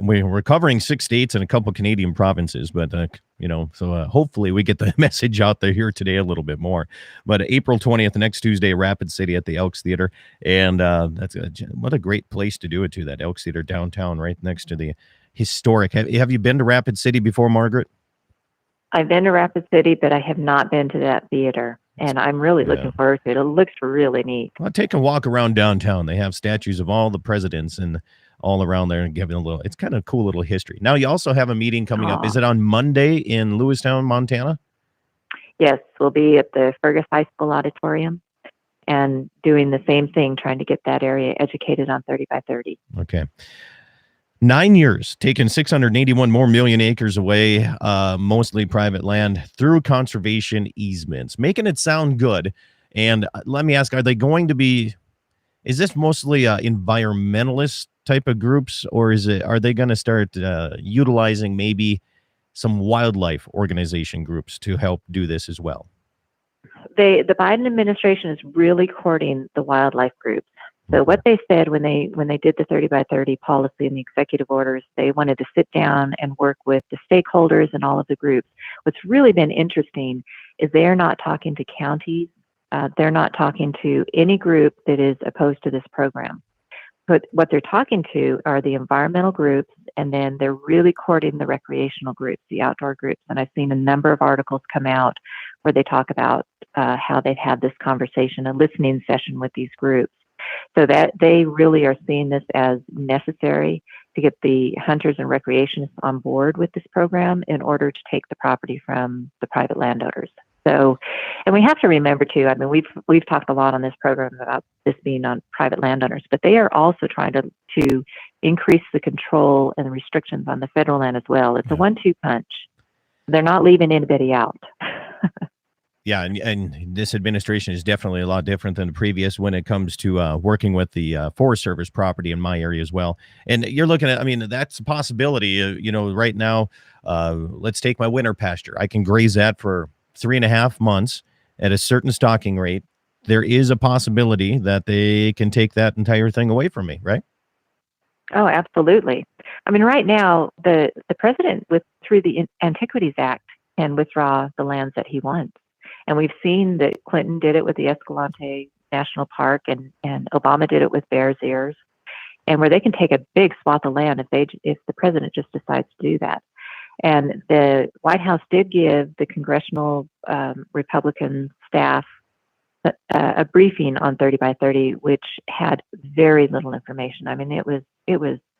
we're covering 6 states and a couple Canadian provinces, but, you know, so hopefully we get the message out there here today a little bit more. But April 20th, next Tuesday, Rapid City at the Elks Theater. And what a great place to do it to, that Elks Theater downtown, right next to the historic. Have you been to Rapid City before, Margaret? I've been to Rapid City, but I have not been to that theater. And I'm really looking forward to it. It looks really neat. Well, take a walk around downtown. They have statues of all the presidents and all around there, and giving it's kind of a cool little history. Now, you also have a meeting coming up. Is it on Monday in Lewistown, Montana? Yes, we'll be at the Fergus High School auditorium and doing the same thing, trying to get that area educated on 30 by 30. Okay. 9 years, taking 681 more million acres away, mostly private land, through conservation easements, making it sound good. And let me ask, are they going to be, is this mostly environmentalist type of groups, or are they going to start utilizing maybe some wildlife organization groups to help do this as well? The Biden administration is really courting the wildlife groups. So what they said when they did the 30 by 30 policy and the executive orders, they wanted to sit down and work with the stakeholders and all of the groups. What's really been interesting is they are not talking to counties. They're not talking to any group that is opposed to this program. But what they're talking to are the environmental groups, and then they're really courting the recreational groups, the outdoor groups. And I've seen a number of articles come out where they talk about how they've had this conversation, a listening session with these groups. So that they really are seeing this as necessary to get the hunters and recreationists on board with this program in order to take the property from the private landowners. So, and we have to remember too, I mean, we've talked a lot on this program about this being on private landowners, but they are also trying to increase the control and the restrictions on the federal land as well. It's a 1-2 punch. They're not leaving anybody out. Yeah, and this administration is definitely a lot different than the previous when it comes to working with the Forest Service property in my area as well. And you're looking at, I mean, that's a possibility. You know, right now, let's take my winter pasture. I can graze that for 3.5 months at a certain stocking rate. There is a possibility that they can take that entire thing away from me, right? Oh, absolutely. I mean, right now, the president, through the Antiquities Act, can withdraw the lands that he wants. And we've seen that Clinton did it with the Escalante National Park, and Obama did it with Bears Ears, and where they can take a big swath of land if the president just decides to do that. And the White House did give the congressional Republican staff a briefing on 30 by 30, which had very little information. I mean, it was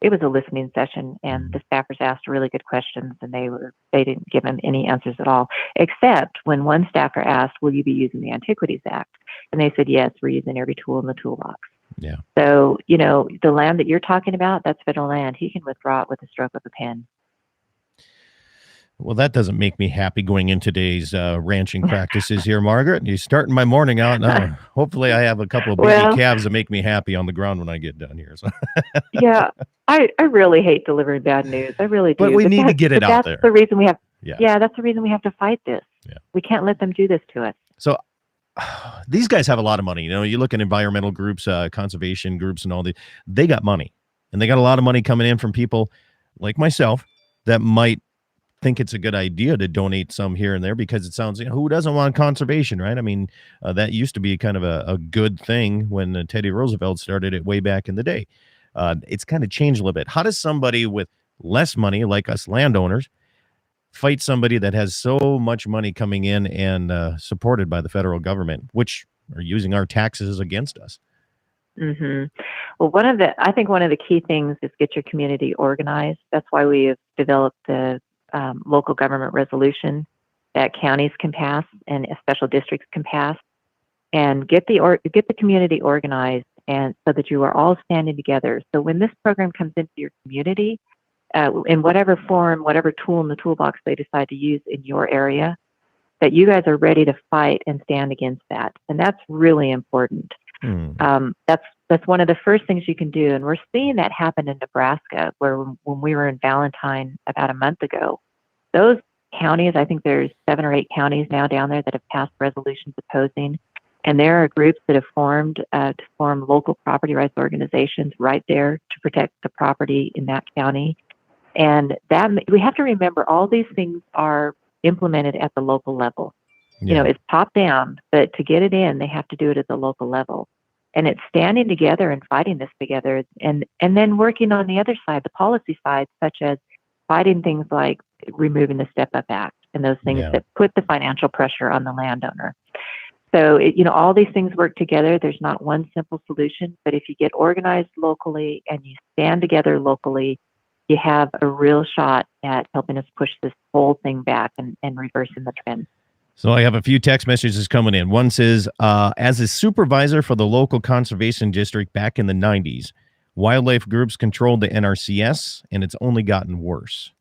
a listening session, and the staffers asked really good questions, and they didn't give them any answers at all, except when one staffer asked, "Will you be using the Antiquities Act?" And they said, "Yes, we're using every tool in the toolbox." Yeah. So, the land that you're talking about, that's federal land. He can withdraw it with a stroke of a pen. Well, that doesn't make me happy going into today's ranching practices here, Margaret. You're starting my morning out now. Hopefully I have a couple of baby calves that make me happy on the ground when I get done here. So. Yeah, I really hate delivering bad news. I really do. But we need to get it out there. That's the reason we have. Yeah, that's the reason we have to fight this. Yeah. We can't let them do this to us. So these guys have a lot of money. You look at environmental groups, conservation groups, and all these. They got money, and they got a lot of money coming in from people like myself that might think it's a good idea to donate some here and there, because it sounds, who doesn't want conservation, right? I mean, that used to be kind of a good thing when Teddy Roosevelt started it way back in the day. It's kind of changed a little bit. How does somebody with less money, like us landowners, fight somebody that has so much money coming in and supported by the federal government, which are using our taxes against us? Mm-hmm. Well, I think one of the key things is get your community organized. That's why we have developed the local government resolution that counties can pass and special districts can pass, and get the community organized, and so that you are all standing together. So when this program comes into your community, in whatever form, whatever tool in the toolbox they decide to use in your area, that you guys are ready to fight and stand against that. And that's really important. That's one of the first things you can do. And we're seeing that happen in Nebraska, where when we were in Valentine about a month ago, those counties, I think there's 7 or 8 counties now down there that have passed resolutions opposing. And there are groups that have formed to form local property rights organizations right there to protect the property in that county. And that we have to remember, all these things are implemented at the local level. Yeah. It's top down, but to get it in, they have to do it at the local level. And it's standing together and fighting this together, and then working on the other side, the policy side, such as fighting things like removing the Step Up Act and those things that put the financial pressure on the landowner. So, all these things work together. There's not one simple solution, but if you get organized locally and you stand together locally, you have a real shot at helping us push this whole thing back and reversing the trend. So I have a few text messages coming in. One says, as a supervisor for the local conservation district back in the 90s, wildlife groups controlled the NRCS, and it's only gotten worse.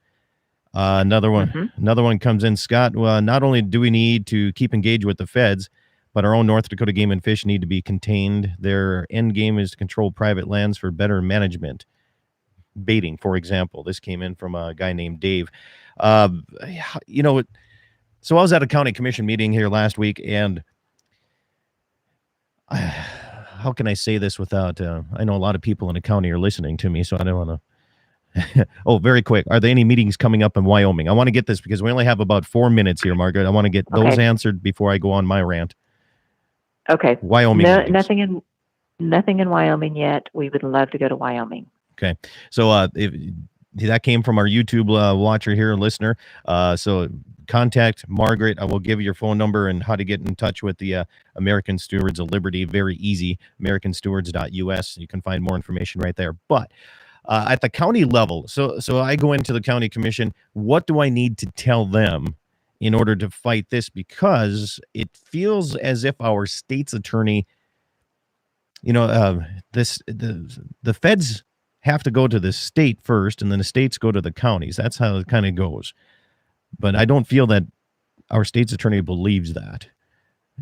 Another one comes in, Scott. Well, not only do we need to keep engaged with the feds, but our own North Dakota Game and Fish need to be contained. Their end game is to control private lands for better management. Baiting, for example. This came in from a guy named Dave. So I was at a county commission meeting here last week, and how can I say this without, I know a lot of people in the county are listening to me, so I don't want to. Oh, very quick. Are there any meetings coming up in Wyoming? I want to get this because we only have about 4 minutes here, Margaret. I want to get those answered before I go on my rant. Okay. Wyoming. Nothing in Wyoming yet. We would love to go to Wyoming. Okay. So that came from our YouTube watcher here, listener. So contact Margaret. I will give you your phone number and how to get in touch with the American Stewards of Liberty. Very easy. AmericanStewards.us. You can find more information right there. But at the county level, so I go into the county commission. What do I need to tell them in order to fight this? Because it feels as if our state's attorney, the feds have to go to the state first, and then the states go to the counties. That's how it kind of goes. But I don't feel that our state's attorney believes that.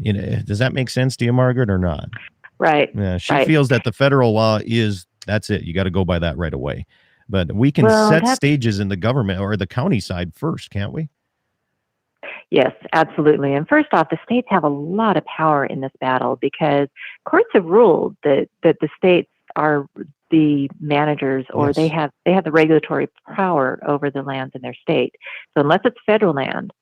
Does that make sense to you, Margaret, or not? Right. Yeah, she feels that the federal law is, that's it. You got to go by that right away. But we can set stages in the government or the county side first, can't we? Yes, absolutely. And first off, the states have a lot of power in this battle because courts have ruled that the states are the managers, or Yes. they have the regulatory power over the lands in their state. So unless it's federal land,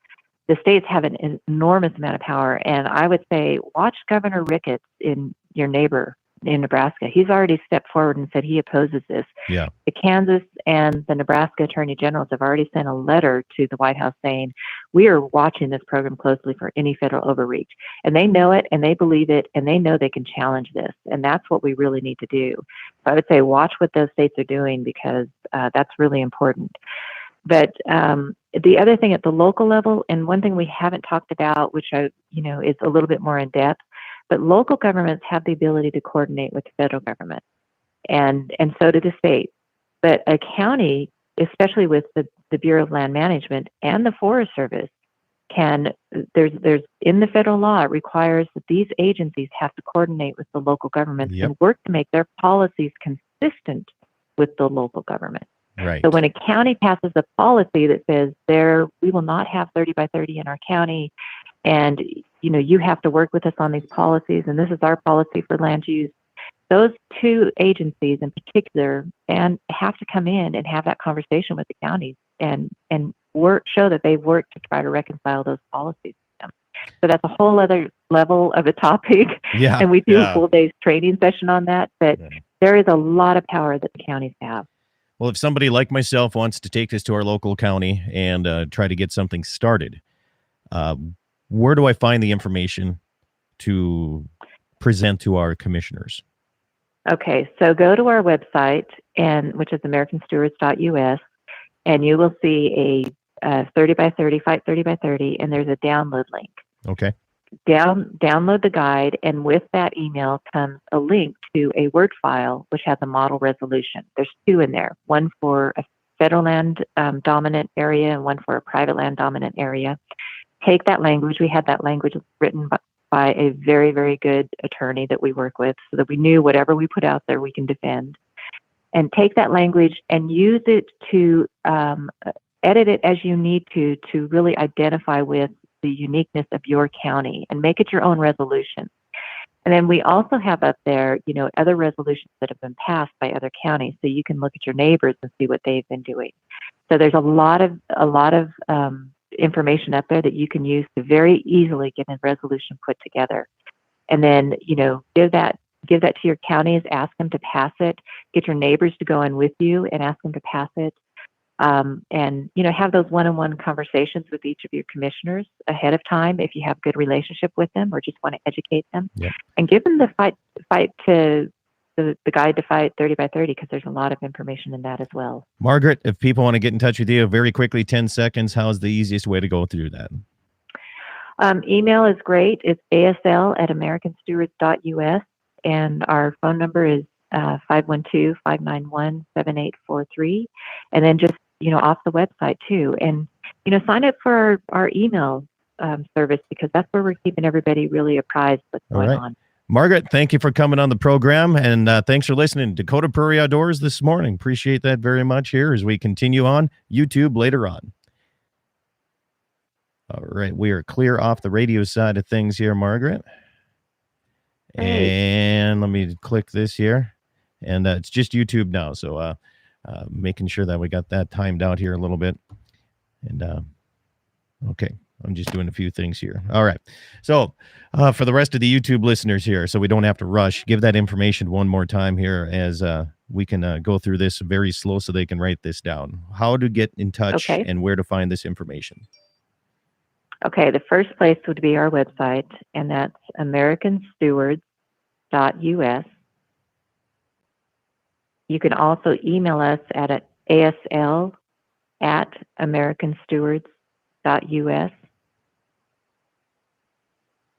the states have an enormous amount of power. And I would say, watch Governor Ricketts in your neighbor in Nebraska. He's already stepped forward and said he opposes this. Yeah. The Kansas and the Nebraska attorney generals have already sent a letter to the White House saying, we are watching this program closely for any federal overreach. And they know it, and they believe it, and they know they can challenge this. And that's what we really need to do. So I would say watch what those states are doing, because that's really important. But the other thing at the local level, and one thing we haven't talked about, which is a little bit more in depth, but local governments have the ability to coordinate with the federal government, and so do the states. But a county, especially with the Bureau of Land Management and the Forest Service, there's in the federal law, it requires that these agencies have to coordinate with the local governments and work to make their policies consistent with the local government. Right. So when a county passes a policy that says we will not have 30 by 30 in our county, and you have to work with us on these policies, and this is our policy for land use, those two agencies in particular and have to come in and have that conversation with the counties and show that they've worked to try to reconcile those policies with them. So that's a whole other level of a topic. Yeah. And we do a full day's training session on that, but there is a lot of power that the counties have. Well, if somebody like myself wants to take this to our local county and try to get something started, where do I find the information to present to our commissioners? Okay, so go to our website, which is americanstewards.us, and you will see a 30 by 30, Fight 30 by 30, and there's a download link. Okay. Download the guide, and with that email comes a link to a Word file which has a model resolution. There's two in there, one for a federal land dominant area and one for a private land dominant area. Take that language. We had that language written by a very, very good attorney that we work with, so that we knew whatever we put out there we can defend. And take that language and use it to edit it as you need to really identify with the uniqueness of your county and make it your own resolution. And then we also have up there, other resolutions that have been passed by other counties, so you can look at your neighbors and see what they've been doing. So there's a lot of information up there that you can use to very easily get a resolution put together. And then, give that to your counties, ask them to pass it, get your neighbors to go in with you and ask them to pass it. And, have those one-on-one conversations with each of your commissioners ahead of time if you have good relationship with them or just want to educate them. Yep. And give them the guide to Fight 30 by 30, because there's a lot of information in that as well. Margaret, if people want to get in touch with you very quickly, 10 seconds, how's the easiest way to go through that? Email is great. It's asl@americanstewards.us, and our phone number is 512-591-7843. And then just, off the website too. And, sign up for our email service, because that's where we're keeping everybody really apprised of what's going on. Margaret, thank you for coming on the program, and thanks for listening to Dakota Prairie Outdoors this morning. Appreciate that very much here as we continue on YouTube later on. All right, we are clear off the radio side of things here, Margaret. And let me click this here, and it's just YouTube now, so making sure that we got that timed out here a little bit. And okay, I'm just doing a few things here. All right, so for the rest of the YouTube listeners here, so we don't have to rush, give that information one more time here as we can go through this very slow so they can write this down. How to get in touch and where to find this information. Okay, the first place would be our website, and that's americanstewards.us. You can also email us at asl@americanstewards.us.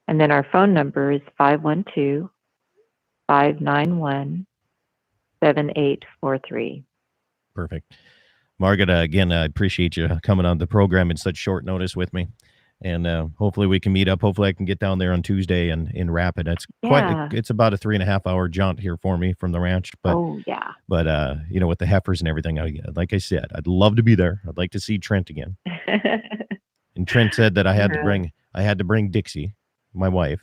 And then our phone number is 512-591-7843. Perfect. Margaret, again, I appreciate you coming on the program in such short notice with me. And hopefully we can meet up. Hopefully I can get down there on Tuesday and in Rapid. It's it's about a 3.5 hour jaunt here for me from the ranch. But, But with the heifers and everything, like I said, I'd love to be there. I'd like to see Trent again. And Trent said that I had to bring Dixie, my wife.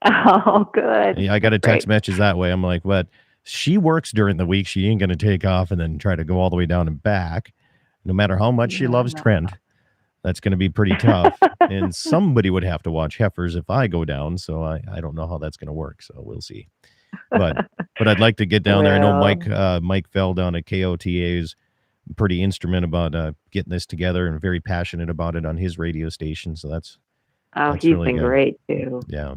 Oh, good. Yeah, I got a text message that way. I'm like, but she works during the week. She ain't going to take off and then try to go all the way down and back. No matter how much she loves Trent, that's going to be pretty tough. And somebody would have to watch heifers if I go down. So I don't know how that's going to work. So we'll see. But I'd like to get down there. I know Mike Fell down at KOTA is pretty instrument about getting this together and very passionate about it on his radio station. So that's he's really been good. Great too. Yeah.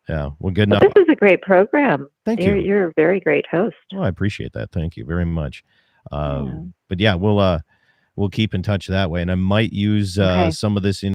Well, good enough. This is a great program. Thank you. You're a very great host. Well, I appreciate that. Thank you very much. But yeah, we'll keep in touch that way, and I might use some of this in